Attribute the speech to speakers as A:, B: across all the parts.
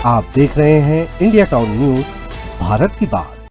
A: आप देख रहे हैं इंडिया टाउन न्यूज, भारत की बात।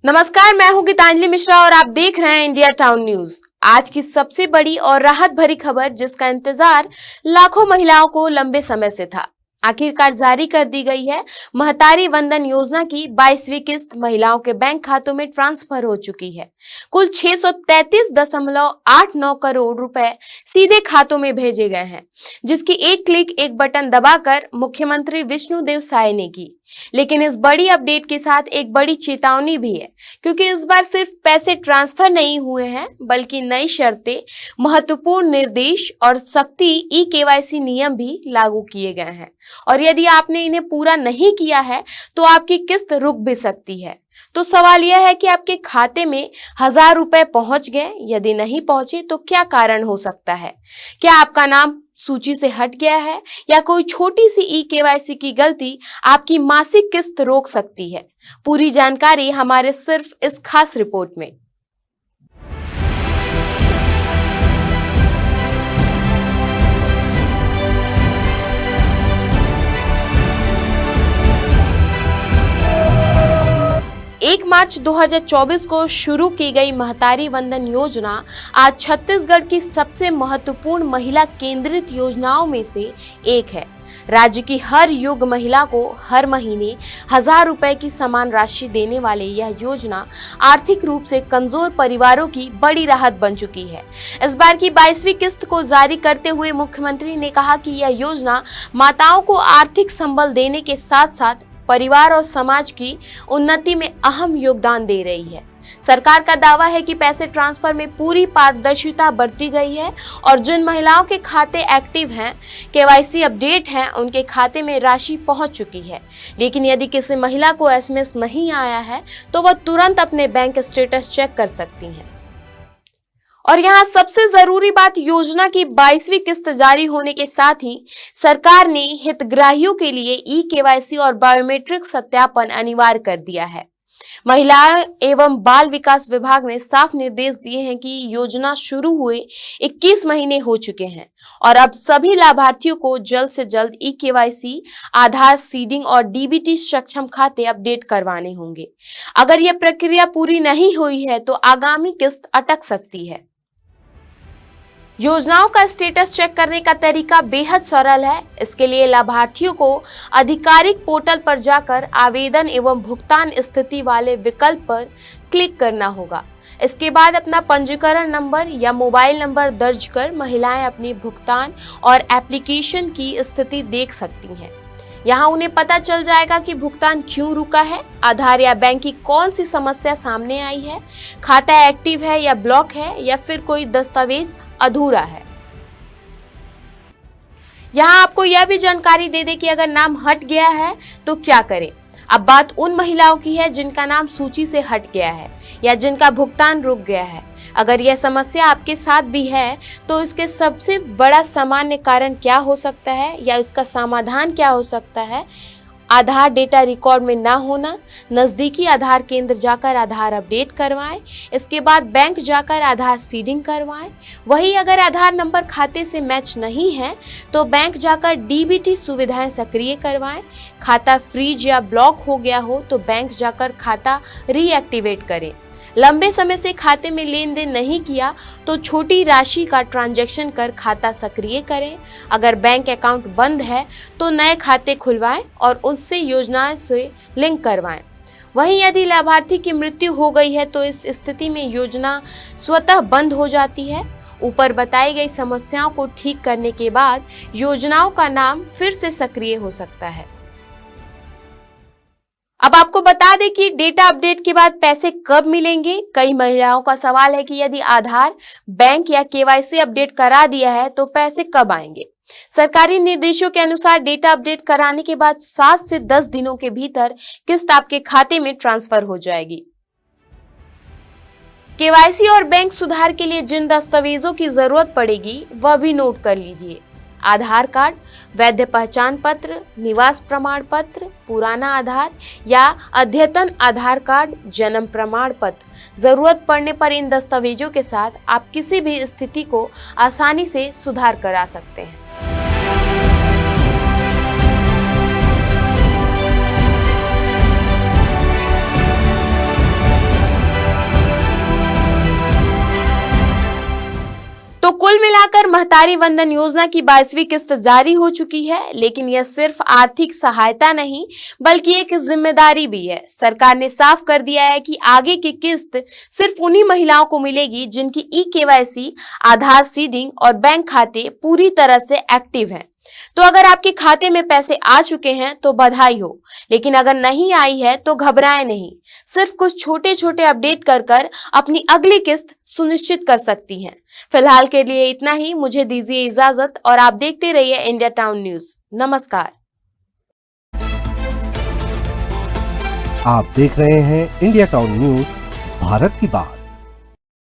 B: नमस्कार, मैं हूं गीतांजलि मिश्रा और आप देख रहे हैं इंडिया टाउन न्यूज। आज की सबसे बड़ी और राहत भरी खबर, जिसका इंतजार लाखों महिलाओं को लंबे समय से था, आखिरकार जारी कर दी गई है। महतारी वंदन योजना की 22वीं किस्त महिलाओं के बैंक खातों में ट्रांसफर हो चुकी है। कुल 633.89 करोड़ रुपए सीधे खातों में भेजे गए हैं, जिसकी एक क्लिक एक बटन दबाकर मुख्यमंत्री विष्णुदेव साय ने की। लेकिन इस बड़ी अपडेट के साथ एक बड़ी चेतावनी भी है, क्योंकि इस बार सिर्फ पैसे ट्रांसफर नहीं हुए हैं, बल्कि नई शर्तें, महत्वपूर्ण निर्देश और सख्ती ई-केवाईसी नियम भी लागू किए गए हैं। और यदि आपने इन्हें पूरा नहीं किया है तो आपकी किस्त रुक भी सकती है। तो सवाल यह है कि आपके खाते में 1000 रुपए पहुंच गए, यदि नहीं पहुंचे तो क्या कारण हो सकता है? क्या आपका नाम सूची से हट गया है, या कोई छोटी सी ई-केवाईसी की गलती आपकी मासिक किस्त रोक सकती है? पूरी जानकारी हमारे सिर्फ इस खास रिपोर्ट में। मार्च 2024 को शुरू की गई महतारी वंदन योजना आज छत्तीसगढ़ की सबसे महत्वपूर्ण महिला केंद्रित योजनाओं में से एक है। राज्य की हर युग महिला को हर महीने 1000 रुपए की समान राशि देने वाले यह योजना आर्थिक रूप से कमजोर परिवारों की बड़ी राहत बन चुकी है। इस बार की 22वीं किस्त को जारी करते हुए मुख्यमंत्री ने कहा कि यह योजना माताओं को आर्थिक संबल देने के साथ साथ परिवार और समाज की उन्नति में अहम योगदान दे रही है। सरकार का दावा है कि पैसे ट्रांसफर में पूरी पारदर्शिता बरती गई है और जिन महिलाओं के खाते एक्टिव हैं, केवाईसी अपडेट हैं, उनके खाते में राशि पहुंच चुकी है। लेकिन यदि किसी महिला को एसएमएस नहीं आया है तो वह तुरंत अपने बैंक स्टेटस चेक कर सकती हैं। और यहाँ सबसे जरूरी बात, योजना की 22वीं किस्त जारी होने के साथ ही सरकार ने हितग्राहियों के लिए ई-केवाईसी और बायोमेट्रिक सत्यापन अनिवार्य कर दिया है। महिला एवं बाल विकास विभाग ने साफ निर्देश दिए हैं कि योजना शुरू हुए 21 महीने हो चुके हैं और अब सभी लाभार्थियों को जल्द से जल्द ई-केवाईसी, आधार सीडिंग और डीबीटी सक्षम खाते अपडेट करवाने होंगे। अगर यह प्रक्रिया पूरी नहीं हुई है तो आगामी किस्त अटक सकती है। योजनाओं का स्टेटस चेक करने का तरीका बेहद सरल है। इसके लिए लाभार्थियों को आधिकारिक पोर्टल पर जाकर आवेदन एवं भुगतान स्थिति वाले विकल्प पर क्लिक करना होगा। इसके बाद अपना पंजीकरण नंबर या मोबाइल नंबर दर्ज कर महिलाएं अपनी भुगतान और एप्लीकेशन की स्थिति देख सकती हैं। यहाँ उन्हें पता चल जाएगा कि भुगतान क्यों रुका है, आधार या बैंक की कौन सी समस्या सामने आई है, खाता एक्टिव है या ब्लॉक है, या फिर कोई दस्तावेज अधूरा है। यहाँ आपको यह भी जानकारी दे दे कि अगर नाम हट गया है तो क्या करें। अब बात उन महिलाओं की है जिनका नाम सूची से हट गया है या जिनका भुगतान रुक गया है। अगर यह समस्या आपके साथ भी है तो इसके सबसे बड़ा सामान्य कारण क्या हो सकता है या इसका समाधान क्या हो सकता है? आधार डेटा रिकॉर्ड में ना होना। नज़दीकी आधार केंद्र जाकर आधार अपडेट करवाएं। इसके बाद बैंक जाकर आधार सीडिंग करवाएं। वही अगर आधार नंबर खाते से मैच नहीं है तो बैंक जाकर डीबीटी सुविधाएं सक्रिय करवाएं। खाता फ्रीज या ब्लॉक हो गया हो तो बैंक जाकर खाता रीएक्टिवेट करें। लंबे समय से खाते में लेन देन नहीं किया तो छोटी राशि का ट्रांजैक्शन कर खाता सक्रिय करें। अगर बैंक अकाउंट बंद है तो नए खाते खुलवाएं और उससे योजनाएं से लिंक करवाएं। वहीं यदि लाभार्थी की मृत्यु हो गई है तो इस स्थिति में योजना स्वतः बंद हो जाती है। ऊपर बताई गई समस्याओं को ठीक करने के बाद योजनाओं का नाम फिर से सक्रिय हो सकता है। अब आपको बता दें कि डेटा अपडेट के बाद पैसे कब मिलेंगे। कई महिलाओं का सवाल है कि यदि आधार, बैंक या केवाईसी अपडेट करा दिया है तो पैसे कब आएंगे। सरकारी निर्देशों के अनुसार डेटा अपडेट कराने के बाद 7 से 10 दिनों के भीतर किस्त आपके खाते में ट्रांसफर हो जाएगी। केवाईसी और बैंक सुधार के लिए जिन दस्तावेजों की जरूरत पड़ेगी वह भी नोट कर लीजिए। आधार कार्ड, वैध पहचान पत्र, निवास प्रमाण पत्र, पुराना आधार या अद्यतन आधार कार्ड, जन्म प्रमाण पत्र। जरूरत पड़ने पर इन दस्तावेजों के साथ आप किसी भी स्थिति को आसानी से सुधार करा सकते हैं। मिलाकर महतारी वंदन योजना की 22वीं किस्त जारी हो चुकी है, लेकिन यह सिर्फ आर्थिक सहायता नहीं बल्कि एक जिम्मेदारी भी है। सरकार ने साफ कर दिया है कि आगे की किस्त सिर्फ उन्हीं महिलाओं को मिलेगी जिनकी ई-केवाईसी, आधार सीडिंग और बैंक खाते पूरी तरह से एक्टिव हैं। तो अगर आपके खाते में पैसे आ चुके हैं तो बधाई हो, लेकिन अगर नहीं आई है तो घबराएं नहीं। सिर्फ कुछ छोटे छोटे अपडेट कर अपनी अगली किस्त सुनिश्चित कर सकती हैं। फिलहाल के लिए इतना ही। मुझे दीजिए इजाजत और आप देखते रहिए इंडिया टाउन न्यूज। नमस्कार।
A: आप देख रहे हैं इंडिया टाउन न्यूज, भारत की बात।